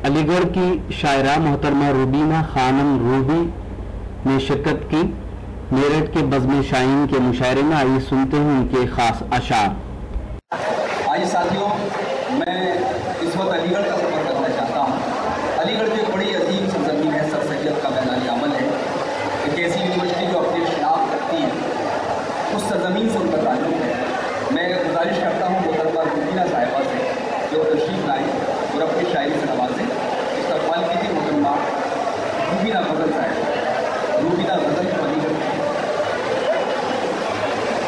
अलीगढ़ की शायरा मोहतरमा रूबीना खानम रूबी ने शिरकत की। मेरठ के बज़्म शाहीन के मुशायरे में आइए सुनते हैं उनके खास अशार। आज साथियों, मैं इस वक्त अलीगढ़ का सफर करना चाहता हूँ। अलीगढ़ जो एक बड़ी अजीम सरजमीन है, सर सैयद का मैदान अमल है। एक ऐसी यूनिवर्सिटी जो अपनी शनाख्त रखती है, उस सरजमीन से उनका ताल्लुक है। मैं गुजारिश करता हूँ मोहतरमा रूबीना साहिबा से जो तशरीफ लाई और अपनी शायरी से नवाजें। इस्तकबाल की थी मोहतरमा रूबीना गज़ल साहिब, रूबीना गज़ल को अलीगढ़।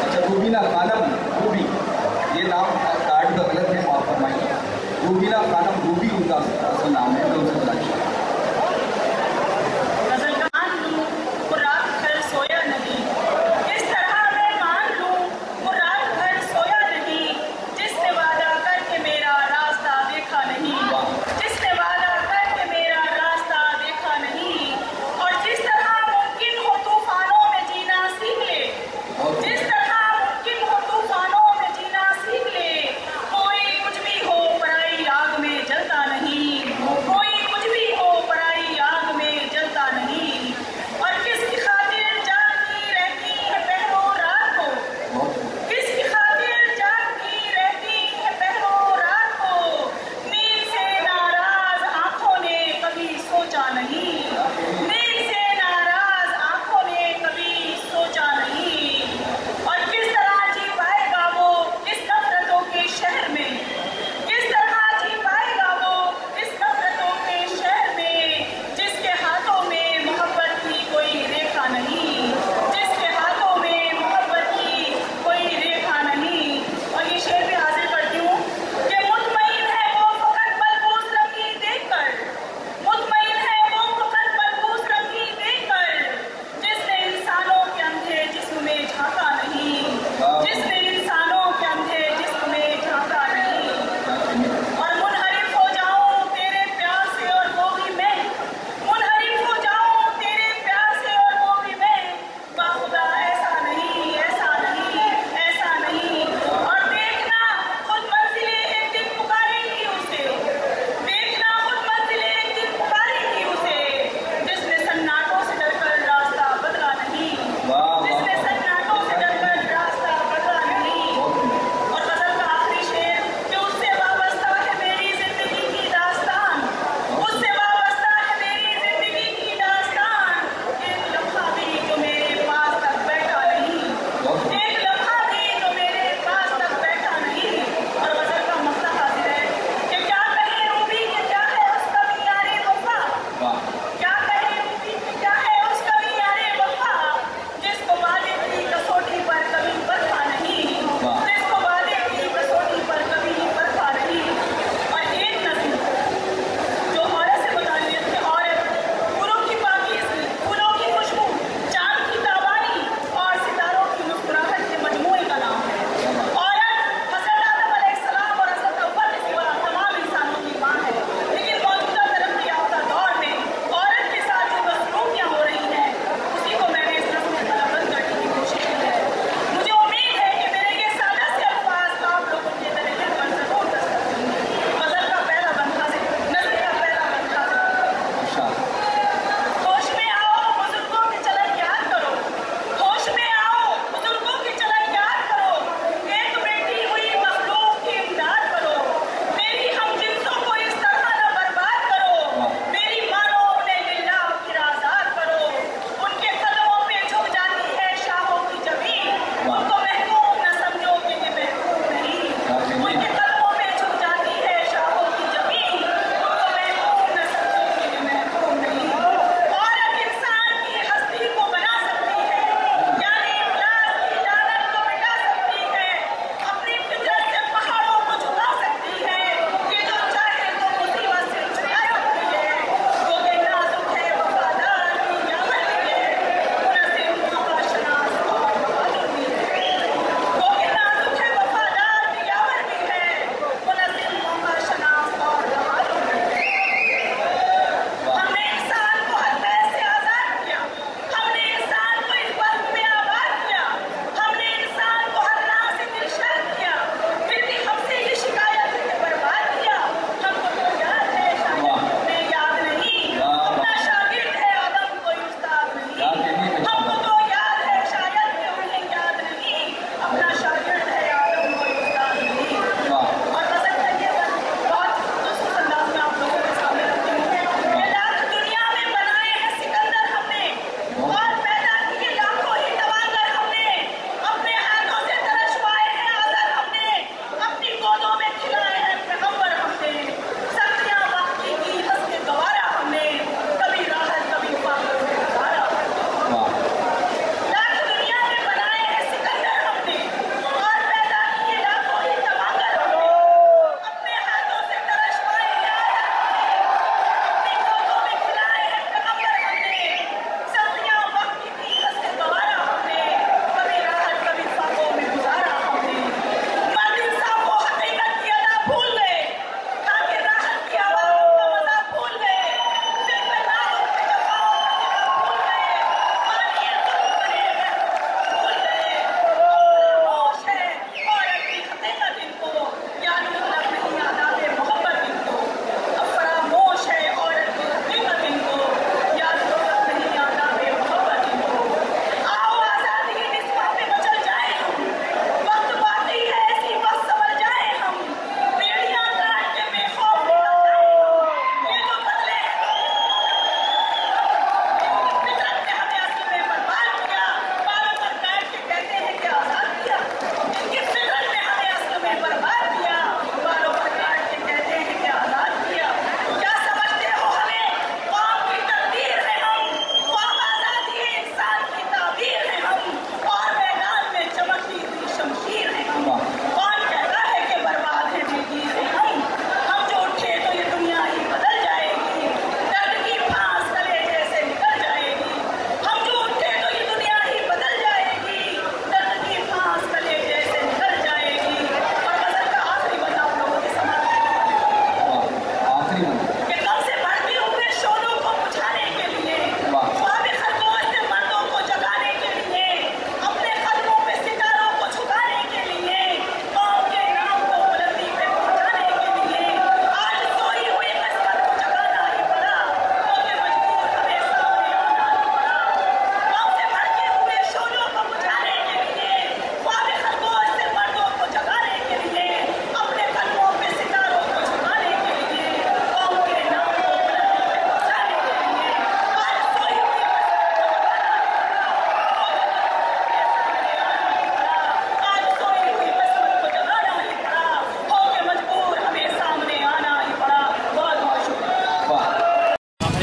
अच्छा, रूबीना खानम रूबी, ये नाम कार्ड का गलत है, माफ फरमाइए। रूबीना खानम रूबी उनका असल नाम है। मैं उनसे गुजारिश करता हूँ। कोई आखिरी मंजिल कि कब से बढ़ते हुए शोलों को बुझाने के लिए, ख्वाब खरगोश से मर्दों को जगाने के लिए, अपने कदमों पे सितारों को झुकाने के लिए, कौम के नाम को बुलंदी पे पहुंचाने के लिए आज सोई हुई किस्मत को जगाना ही पड़ा, क्योंकि मजबूर हमें सामने आना ही पड़ा। कब से बढ़ते हुए शोलों को बुझाने के लिए, ख्वाब खरगोश से मर्दों को जगाने के लिए, अपने कदमों पे सितारों को झुकाने के लिए, कौम के नाम को बुलंदी पे पहुंचाने के लिए आज सोई हुई किस्मत को जगाना ही पड़ा, क्योंकि मजबूर हमें सामने आना ही पड़ा। बहुत बहुत शुक्रिया।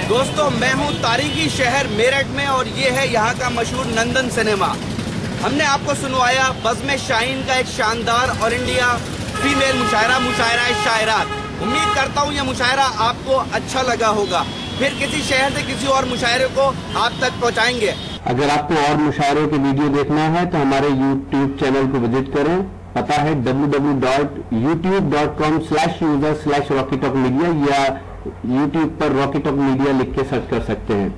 दोस्तों, मैं हूं तारीखी शहर मेरठ में और ये है यहाँ का मशहूर नंदन सिनेमा। हमने आपको सुनवाया बज़्म शाहीन का एक शानदार और इंडिया फीमेल मुशायरा शायरात। उम्मीद करता हूँ ये मुशायरा आपको अच्छा लगा होगा। फिर किसी शहर से किसी और मुशायरे को आप तक पहुँचाएंगे। अगर आपको और मुशायरों के वीडियो देखना है तो हमारे YouTube चैनल को विजिट करें। पता है www.youtube.com/user/rockytalkmedia या YouTube पर रॉकी टॉक मीडिया लिख के सर्च कर सकते हैं।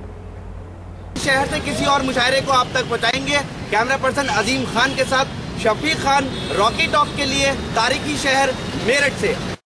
शहर से किसी और मुशायरे को आप तक पहुँचाएंगे। कैमरा पर्सन अजीम खान के साथ शफीक खान, रॉकी टॉक के लिए तारीखी शहर मेरठ से।